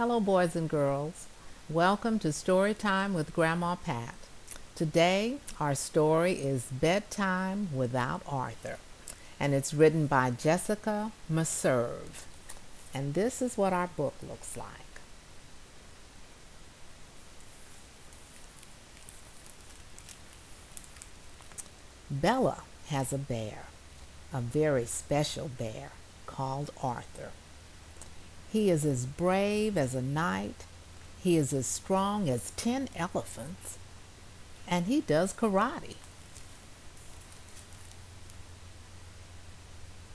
Hello, boys and girls. Welcome to Storytime with GrannMaPat. Today, our story is Bedtime Without Arthur, and it's written by Jessica Meserve. And this is what our book looks like. Bella has a bear, a very special bear called Arthur. He is as brave as a knight, he is as strong as 10 elephants, and he does karate.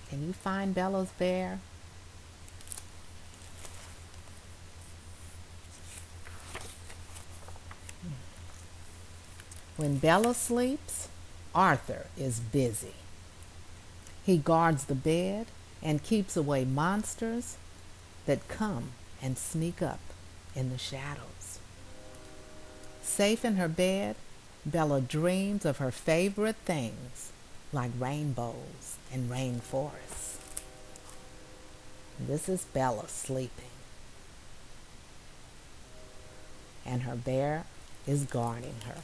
Can you find Bella's bear? When Bella sleeps, Arthur is busy. He guards the bed and keeps away monsters that come and sneak up in the shadows. Safe in her bed, Bella dreams of her favorite things like rainbows and rainforests. This is Bella sleeping, and her bear is guarding her.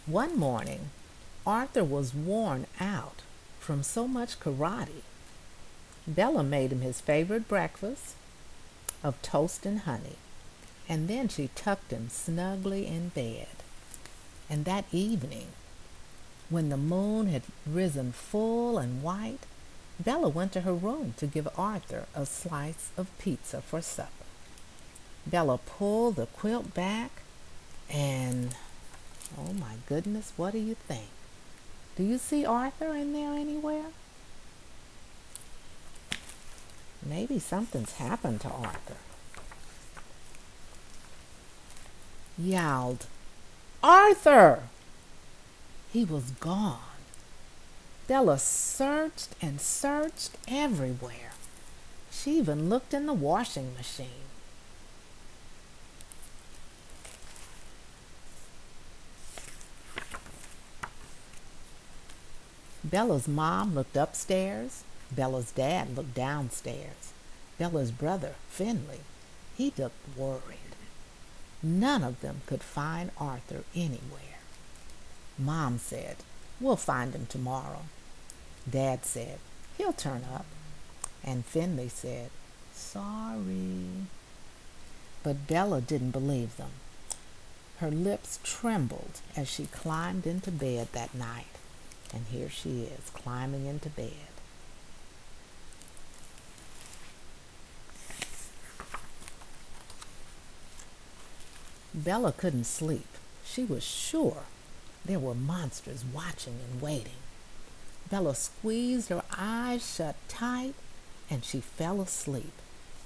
One morning, Arthur was worn out from so much karate. Bella made him his favorite breakfast of toast and honey, and then she tucked him snugly in bed. And that evening, when the moon had risen full and white, Bella went to her room to give Arthur a slice of pizza for supper. Bella pulled the quilt back and, oh my goodness, what do you think? Do you see Arthur in there anywhere? Maybe something's happened to Arthur. Yowled, "Arthur!" He was gone. Bella searched and searched everywhere. She even looked in the washing machine. Bella's mom looked upstairs. Bella's dad looked downstairs. Bella's brother, Finley, he looked worried. None of them could find Arthur anywhere. Mom said, "We'll find him tomorrow." Dad said, "He'll turn up." And Finley said, "Sorry." But Bella didn't believe them. Her lips trembled as she climbed into bed that night. And here she is, climbing into bed. Bella couldn't sleep. She was sure there were monsters watching and waiting. Bella squeezed her eyes shut tight, and she fell asleep,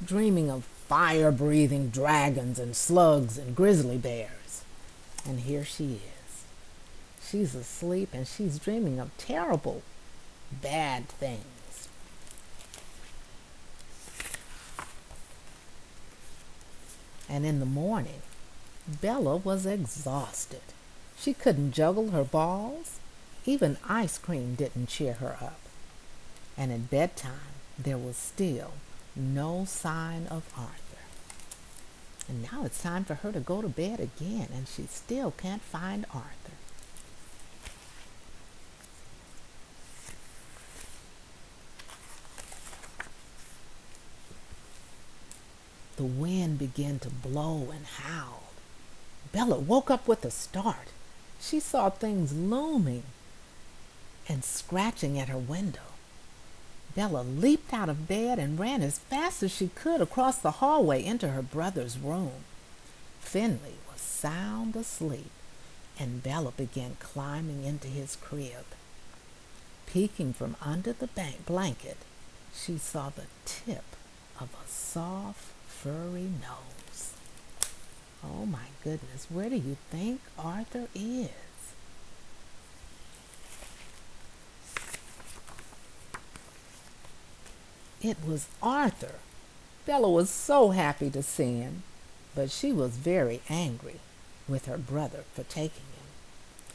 dreaming of fire-breathing dragons and slugs and grizzly bears. And here she is. She's asleep and she's dreaming of terrible, bad things. And in the morning, Bella was exhausted. She couldn't juggle her balls. Even ice cream didn't cheer her up. And at bedtime, there was still no sign of Arthur. And now it's time for her to go to bed again, and she still can't find Arthur. The wind began to blow and howl. Bella woke up with a start. She saw things looming and scratching at her window. Bella leaped out of bed and ran as fast as she could across the hallway into her brother's room. Finley was sound asleep, and Bella began climbing into his crib. Peeking from under the blanket, she saw the tip of a soft, furry nose. Oh my goodness, where do you think Arthur is? It was Arthur. Bella was so happy to see him, but she was very angry with her brother for taking him.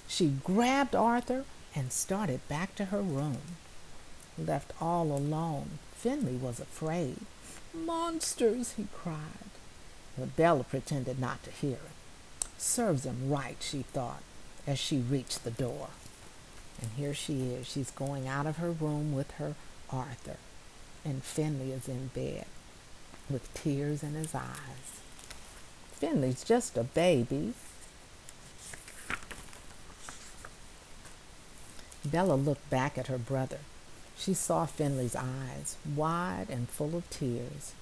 She grabbed Arthur and started back to her room. Left all alone, Finley was afraid. "Monsters!" he cried. But Bella pretended not to hear it. Serves him right, she thought, as she reached the door. And here she is. She's going out of her room with her Arthur. And Finley is in bed with tears in his eyes. Finley's just a baby. Bella looked back at her brother. She saw Finley's eyes, wide and full of tears,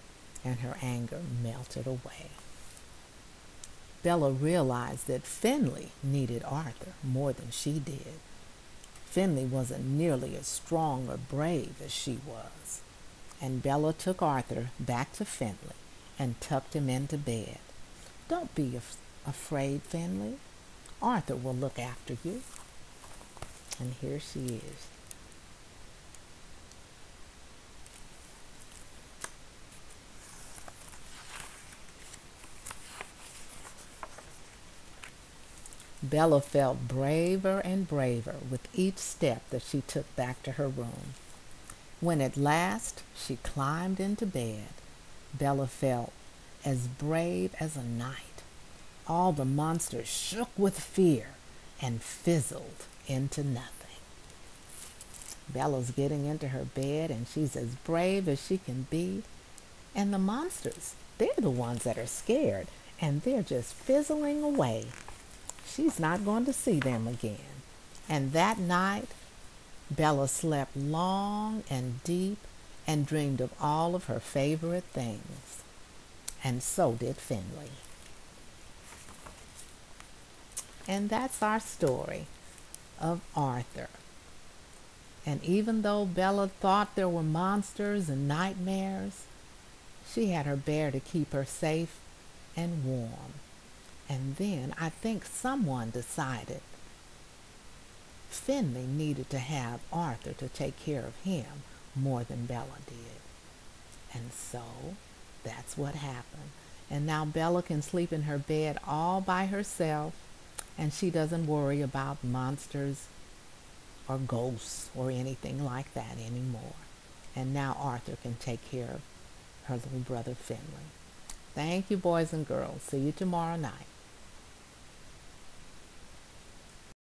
and her anger melted away. Bella realized that Finley needed Arthur more than she did. Finley wasn't nearly as strong or brave as she was. And Bella took Arthur back to Finley and tucked him into bed. "Don't be afraid, Finley. Arthur will look after you." And here she is. Bella felt braver and braver with each step that she took back to her room. When at last she climbed into bed, Bella felt as brave as a knight. All the monsters shook with fear and fizzled into nothing. Bella's getting into her bed and she's as brave as she can be. And the monsters, they're the ones that are scared and they're just fizzling away. She's not going to see them again. And that night, Bella slept long and deep and dreamed of all of her favorite things. And so did Finley. And that's our story of Arthur. And even though Bella thought there were monsters and nightmares, she had her bear to keep her safe and warm. And then I think someone decided Finley needed to have Arthur to take care of him more than Bella did. And so that's what happened. And now Bella can sleep in her bed all by herself, and she doesn't worry about monsters or ghosts or anything like that anymore. And now Arthur can take care of her little brother Finley. Thank you, boys and girls. See you tomorrow night.